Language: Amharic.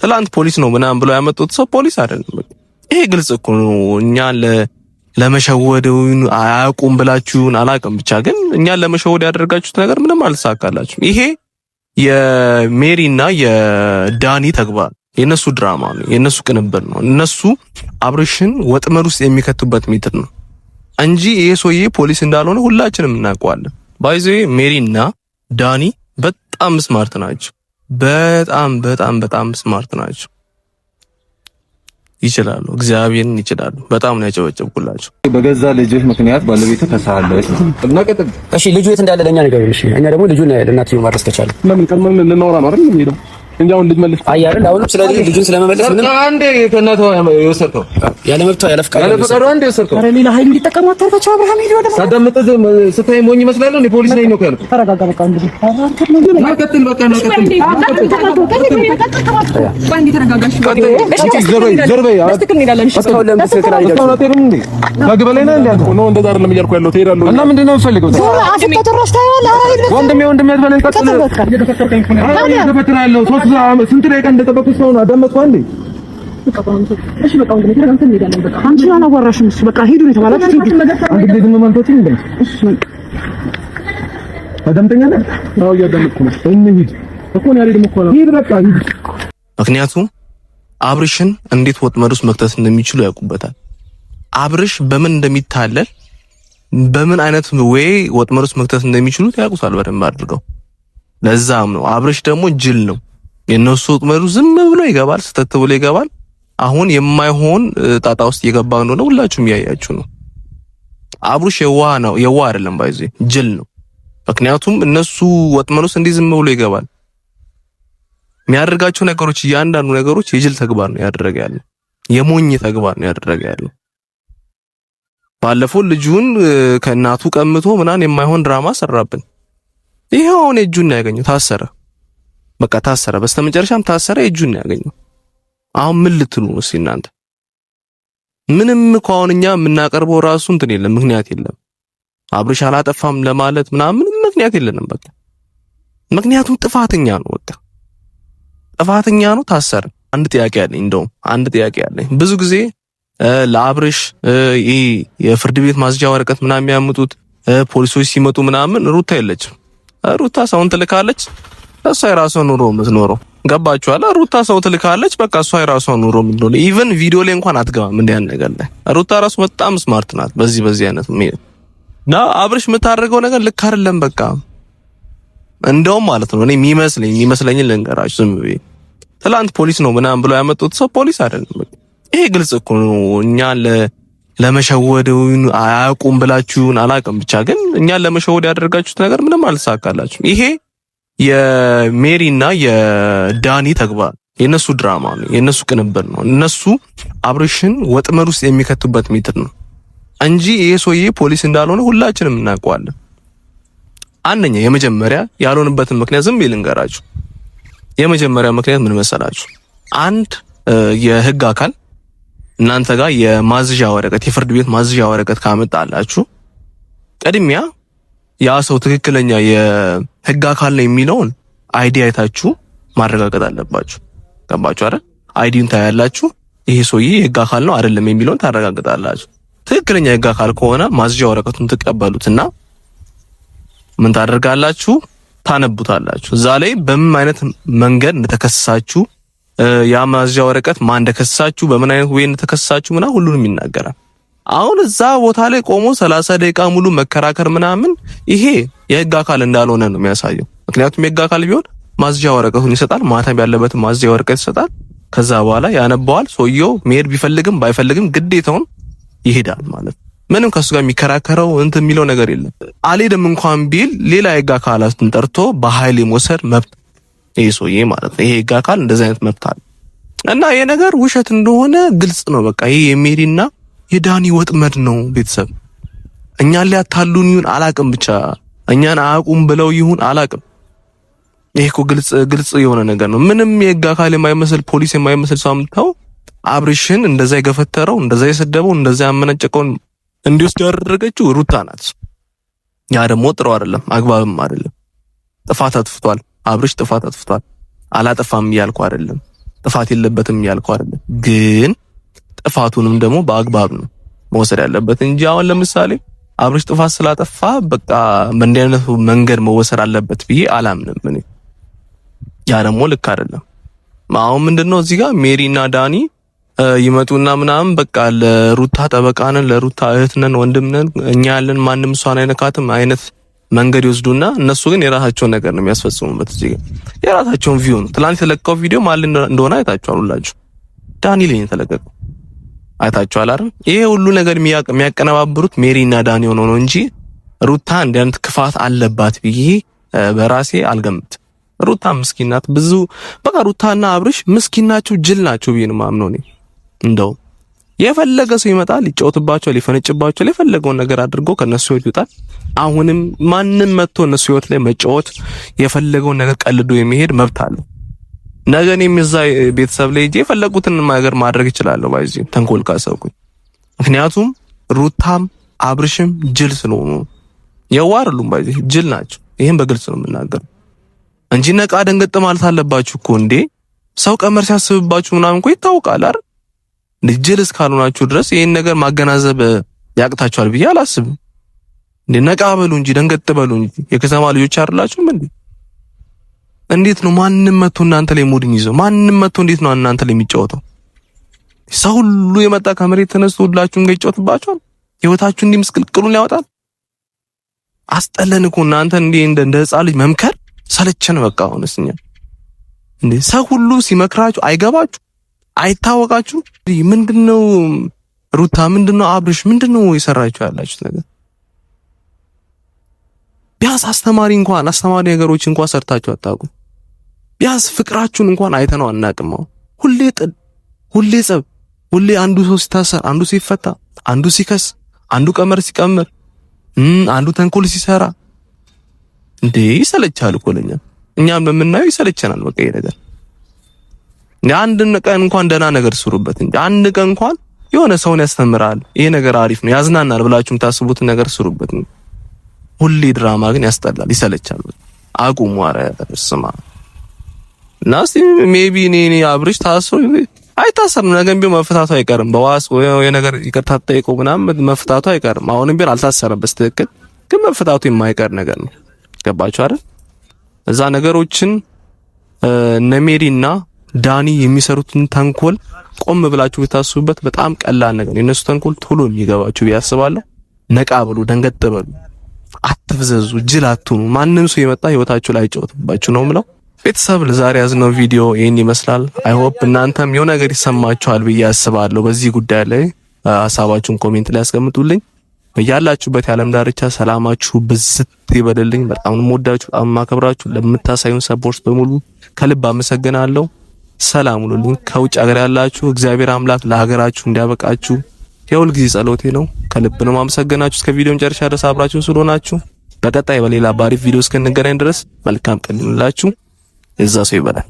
ትላንት ፖሊስ ነው ምናምን ብለው ያመጡት ሰው ፖሊስ አይደለም። ይሄ ግልጽ እኮ ነው። እኛ ለመሸወድ አያውቁም ብላችሁን አላውቅም፣ ብቻ ግን እኛን ለመሸወድ ያደረጋችሁት ነገር ምንም አልተሳካላችሁም። ይሄ የሜሪና የዳኒ ተግባር የነሱ ድራማ ነው፣ የነሱ ቅንብር ነው። እነሱ አብርሽን ወጥመድ ውስጥ የሚከቱበት ሜትር ነው እንጂ ይሄ ሰውዬ ፖሊስ እንዳልሆነ ሁላችንም እናውቀዋለን። ባይዘ ሜሪና ዳኒ በጣም ስማርት ናቸው። በጣም በጣም በጣም ስማርት ናቸው። ይችላሉ፣ እግዚአብሔርን ይችላሉ። በጣም ነው ያጨበጨብኩላቸው። በገዛ ልጅህ ምክንያት ባለቤትህ ተሳሃለች እና ቀጥል። እሺ ልጁ የት እንዳለ ለኛ ነገር እሺ፣ እኛ ደግሞ ልጁን ለእናትየው ማድረስ ከቻለ ለምን ቀድመን ልናወራ ነው አይደል? ሄደው እንዴ አሁን ልጅ መልስ አይ አይደል? አሁንም ስለዚህ ልጁን ስለመመለስ ምንም አንዴ ከእናቷ የወሰድከው ያለ መብቷ ያለ ፍቃድ አንዴ የወሰድከው ኧረ ሌላ ኃይል እንዲጠቀሙ አታርፋቸው። አብርሃም ሄዶ ወደ ሳዳምጥ ስታይ ሞኝ ይመስላል። እኔ ፖሊስ ነኝ ነው ያልኩት። ተረጋጋ በቃ እንግዲህ ቀጥል በቃ ነው ቀጥል። ስንት ደቂቃ እንደጠበቁት ነው አዳመጥኩ። አንዴ እሺ በቃ እንግዲህ ተረጋግተን እንሄዳለን። በቃ አንቺ አላወራሽም። እሺ በቃ ሂዱ ነው የተባላችሁ። አንድ ጊዜ ዝም ማለቶች እንዴ? እሺ አዳምጠኛለህ? አዎ እያዳመጥኩ ነው። እንሂድ እኮ ነው ያለኝ እኮ ነው። ሂድ በቃ ሂድ። ምክንያቱም አብርሽን እንዴት ወጥመድ ውስጥ መክተት እንደሚችሉ ያውቁበታል። አብርሽ በምን እንደሚታለል በምን አይነት ወይ ወጥመድ ውስጥ መክተት እንደሚችሉት ያውቁታል በደንብ አድርገው። ለዛም ነው አብርሽ ደግሞ ጅል ነው። የነሱ ወጥመዱ ዝም ብሎ ይገባል፣ ስተት ብሎ ይገባል። አሁን የማይሆን ጣጣ ውስጥ እየገባ እንደሆነ ሁላችሁም ያያችሁ ነው። አብርሽ የዋህ ነው፣ የዋህ አይደለም ባይዘ ጅል ነው። ምክንያቱም እነሱ ወጥመድ ውስጥ እንዲህ ዝም ብሎ ይገባል። የሚያደርጋቸው ነገሮች እያንዳንዱ ነገሮች የጅል ተግባር ነው ያደረገ ያለው፣ የሞኝ ተግባር ነው ያደረገ ያለው። ባለፈው ልጁን ከእናቱ ቀምቶ ምናን የማይሆን ድራማ ሰራብን። ይሄው አሁን እጁን ያገኘው ታሰረ። በቃ ታሰረ፣ በስተመጨረሻም ታሰረ፣ እጁን ያገኘው። አሁን ምን ልትሉ ነው እናንተ? ምንም እኮ አሁን እኛ የምናቀርበው ራሱ እንትን የለም፣ ምክንያት የለም። አብርሽ አላጠፋም ለማለት ምናምን ምንም ምክንያት የለንም። በቃ ምክንያቱም ጥፋተኛ ነው፣ በቃ ጥፋተኛ ነው፣ ታሰረ። አንድ ጥያቄ አለኝ፣ እንደውም አንድ ጥያቄ አለኝ። ብዙ ጊዜ ለአብርሽ ይሄ የፍርድ ቤት ማስጃ ወረቀት ምናምን የሚያምጡት ፖሊሶች ሲመጡ ምናምን ሩታ የለችም። ሩታ ሰውን ትልካለች፣ እሷ የራሷን ኑሮ የምትኖረው። ገባችኋል? ሩታ ሰው ትልካለች፣ በቃ እሷ የራሷን ኑሮ የምትኖረው። ኢቭን ቪዲዮ ላይ እንኳን አትገባም እንደ ያን ነገር ላይ። ሩታ ራሱ በጣም ስማርት ናት በዚህ አይነት እና አብርሽ የምታደርገው ነገር ልክ አይደለም። በቃ እንደውም ማለት ነው እኔ የሚመስለኝን ልንገራችሁ ዝም ብዬ። ትላንት ፖሊስ ነው ምናምን ብለው ያመጡት ሰው ፖሊስ አይደለም። በቃ ይሄ ግልጽ እኮ ነው። እኛን ለመሸወድ አያውቁም ብላችሁን አላውቅም፣ ብቻ ግን እኛን ለመሸወድ ያደረጋችሁት ነገር ምንም አልተሳካላችሁም። ይሄ የሜሪና የዳኒ ተግባር የነሱ ድራማ ነው፣ የነሱ ቅንብር ነው። እነሱ አብርሽን ወጥመድ ውስጥ የሚከቱበት ሜትር ነው እንጂ ይሄ ሰውዬ ፖሊስ እንዳልሆነ ሁላችንም እናውቀዋለን። አንደኛ የመጀመሪያ ያልሆነበትን ምክንያት ዝም ብዬ ልንገራችሁ። የመጀመሪያ ምክንያት ምን መሰላችሁ? አንድ የህግ አካል እናንተ ጋር የማዝዣ ወረቀት የፍርድ ቤት ማዝዣ ወረቀት ካመጣላችሁ ቀድሚያ ያ ሰው ትክክለኛ የህግ አካል ነው የሚለውን አይዲ አይታችሁ ማረጋገጥ አለባችሁ። ገባችሁ አይደል? አይዲውን ታያላችሁ። ይሄ ሰውዬ የህግ አካል ነው አይደለም የሚለውን ታረጋግጣላችሁ። ትክክለኛ የህግ አካል ከሆነ ማዝዣ ወረቀቱን ትቀበሉትና ምን ታደርጋላችሁ? ታነቡታላችሁ። እዛ ላይ በምን አይነት መንገድ እንደተከሰሳችሁ ያ ማዝዣ ወረቀት ማን እንደከሰሳችሁ በምን አይነት ወይ እንደተከሰሳችሁ ምናምን ሁሉንም ይናገራል። አሁን እዛ ቦታ ላይ ቆሞ 30 ደቂቃ ሙሉ መከራከር ምናምን ይሄ የህግ አካል እንዳልሆነ ነው የሚያሳየው። ምክንያቱም የህግ አካል ቢሆን ማዝዣ ወረቀቱን ይሰጣል፣ ማተም ያለበት ማዝዣ ወረቀት ይሰጣል። ከዛ በኋላ ያነባዋል። ሰውየው መሄድ ቢፈልግም ባይፈልግም ግዴታውን ይሄዳል ማለት ነው። ምንም ከሱ ጋር የሚከራከረው እንትን የሚለው ነገር የለም። አልሄድም እንኳን ቢል ሌላ የህግ አካላትን ጠርቶ በኃይል የመውሰድ መብት ይሄ ሰውዬ ማለት ነው። ይሄ ህግ አካል እንደዚህ አይነት መብት አለ እና ይሄ ነገር ውሸት እንደሆነ ግልጽ ነው። በቃ ይሄ የሜሪና የዳኒ ወጥመድ ነው። ቤተሰብ እኛን ሊያታሉን ይሁን አላቅም፣ ብቻ እኛን አያውቁም ብለው ይሁን አላቅም። ይሄ እኮ ግልጽ የሆነ ነገር ነው። ምንም የህግ አካል የማይመስል ፖሊስ የማይመስል ሰው አምጥተው አብርሽን እንደዛ የገፈተረው እንደዛ የሰደበው እንደዛ ያመነጨቀውን እንዲወስድ ያደረገችው ሩታ ናት። ያ ደግሞ ጥሩ አይደለም፣ አግባብም አይደለም። ጥፋት አጥፍቷል አብርሽ፣ ጥፋት አጥፍቷል። አላጠፋም እያልኩ አይደለም። ጥፋት የለበትም ያልከው አይደለም፣ ግን ጥፋቱንም ደግሞ በአግባብ ነው መወሰድ ያለበት እንጂ አሁን ለምሳሌ አብርሽ ጥፋት ስላጠፋ በቃ በእንዲህ አይነት መንገድ መወሰድ አለበት ብዬ አላምንም እኔ። ያ ደግሞ ልክ አይደለም። አሁን ምንድነው እዚህ ጋር ሜሪና ዳኒ ይመጡና ምናምን በቃ ለሩታ ጠበቃ ነን፣ ለሩታ እህት ነን፣ ወንድም ነን፣ እኛ ያለን ማንም እሷን አይነካትም አይነት መንገድ ይወስዱና እነሱ ግን የራሳቸውን ነገር ነው የሚያስፈጽሙበት። እዚህ ጋር የራሳቸውን ቪው ነው። ትላንት የተለቀቀው ቪዲዮ ማን እንደሆነ አይታችኋል ሁላችሁ። ዳኒ ላይ የተለቀቀው አይታችኋል አይደል? ይሄ ሁሉ ነገር የሚያቀነባብሩት ሜሪና ዳኒ ሆኖ ነው እንጂ ሩታ እንዲህ አይነት ክፋት አለባት ብዬ በራሴ አልገምትም። ሩታ ምስኪናት ብዙ በቃ ሩታና አብርሽ ምስኪናቸው ጅል ናቸው ብዬ ነው የማምነው እኔ። እንደው የፈለገ ሰው ይመጣል ሊጫወትባቸው ሊፈነጭባቸው የፈለገውን ነገር አድርጎ ከነሱ ህይወት ይወጣል። አሁንም ማንም መጥቶ እነሱ ህይወት ላይ መጫወት የፈለገውን ነገር ቀልዶ የሚሄድ መብት አለው። ነገ እኔም እዛ ቤተሰብ ላይ ሄጄ የፈለጉትን ነገር ማድረግ ይችላል ባይዚ ተንኮል ካሰብኩኝ። ምክንያቱም ሩታም አብርሽም ጅል ስለሆኑ የዋርሉም ባይዚ ጅል ናቸው። ይሄን በግልጽ ነው የምናገረው እንጂ ነቃ ደንገጥ ማለት አለባችሁ እኮ እንዴ። ሰው ቀመር ሲያስብባችሁ ምናምን እኮ ይታወቃል አይደል? ጅል እስካልሆናችሁ ድረስ ይሄን ነገር ማገናዘብ ያቅታችኋል ብዬ አላስብም። እንዴ ነቃ በሉ እንጂ ደንገጥ በሉ እንጂ። የከተማ ልጆች አይደላችሁም እንዴ? እንዴት ነው ማንንም መጥቶ እናንተ ላይ ሙድን ይዘው ማንንም መጥቶ እንዴት ነው እናንተ ላይ የሚጫወተው? ሰው ሁሉ የመጣ ከመሬት ተነስቶ ሁላችሁም ጋር ይጫወትባችኋል። ህይወታችሁ እንዲህ ምስቅልቅሉን ያወጣል። አስጠለን እኮ እናንተ እንደ ህፃን ልጅ መምከር ሰለቸን። በቃ ሆነስኛ እንዴ ሰው ሁሉ ሲመክራችሁ አይገባችሁ አይታወቃችሁ። ምንድነው ሩታ ምንድነው አብርሽ ምንድነው የሰራችሁ ያላችሁት ነገር? ቢያንስ አስተማሪ ነገሮች እንኳን ሰርታችሁ አታውቁም። ቢያንስ ፍቅራችሁን እንኳን አይተነው አናውቅም። ሁሌ ጥል፣ ሁሌ ጸብ፣ ሁሌ አንዱ ሰው ሲታሰር፣ አንዱ ሲፈታ፣ አንዱ ሲከስ፣ አንዱ ቀመር ሲቀምር፣ አንዱ ተንኮል ሲሰራ እንዴ ይሰለቻል እኮ ለኛ። እኛም በምናየው ይሰለቸናል። በቃ ይሄ ነገር አንድ ቀን እንኳን ደህና ነገር ስሩበት እንጂ አንድ ቀን እንኳን የሆነ ሰውን ያስተምራል፣ ይሄ ነገር አሪፍ ነው ያዝናናል ብላችሁ የምታስቡትን ነገር ስሩበት። ሁሌ ድራማ ግን ያስጠላል፣ ይሰለቻል። አቁሙ። ኧረ ስማ ናስ ሜቢ እኔ አብርሽ ታስሮ አይታሰርም። ነገም ቢሆን መፍታቱ አይቀርም። በዋስ ወይ ነገር ይቅርታ ጠይቆ ምናምን መፍታቱ አይቀርም። አሁንም ቢሆን አልታሰረም በስትክክል፣ ግን መፍታቱ የማይቀር ነገር ነው። ገባችሁ አይደል? እዛ ነገሮችን እነ ሜሪና ዳኒ የሚሰሩትን ተንኮል ቆም ብላችሁ ብታስቡበት በጣም ቀላል ነገር ነው። የነሱ ተንኮል ቶሎ የሚገባችሁ ቢያስባለሁ። ነቃ በሉ፣ ደንገጥ በሉ፣ አትፍዘዙ፣ ጅል አትሁኑ። ማንም ሰው የመጣ ህይወታችሁ ላይ አይጫወትባችሁ ነው የምለው። ቤተሰብ ለዛሬ ያዝነው ቪዲዮ ይሄን ይመስላል። አይ ሆፕ እናንተም የሆነ ነገር ይሰማችኋል ብዬ አስባለሁ። በዚህ ጉዳይ ላይ ሐሳባችሁን ኮሜንት ላይ አስቀምጡልኝ። በያላችሁበት የዓለም ዳርቻ ሰላማችሁ ብዝት ይበልልኝ። በጣም የምወዳችሁ በጣም የማከብራችሁ፣ ለምታሳዩን ሰፖርት በሙሉ ከልብ አመሰግናለሁ። ሰላም ሁኑልኝ። ከውጭ ሀገር ያላችሁ እግዚአብሔር አምላክ ለሀገራችሁ እንዲያበቃችሁ የሁል ጊዜ ጸሎቴ ነው። ከልብ ነው ማመሰግናችሁ። እስከ ቪዲዮ መጨረሻ ድረስ አብራችሁን ስለሆናችሁ። በቀጣይ በሌላ ባሪፍ ቪዲዮ እስክንገናኝ ድረስ መልካም ቀን ይሁንላችሁ። እዛ ሰው ይበላል።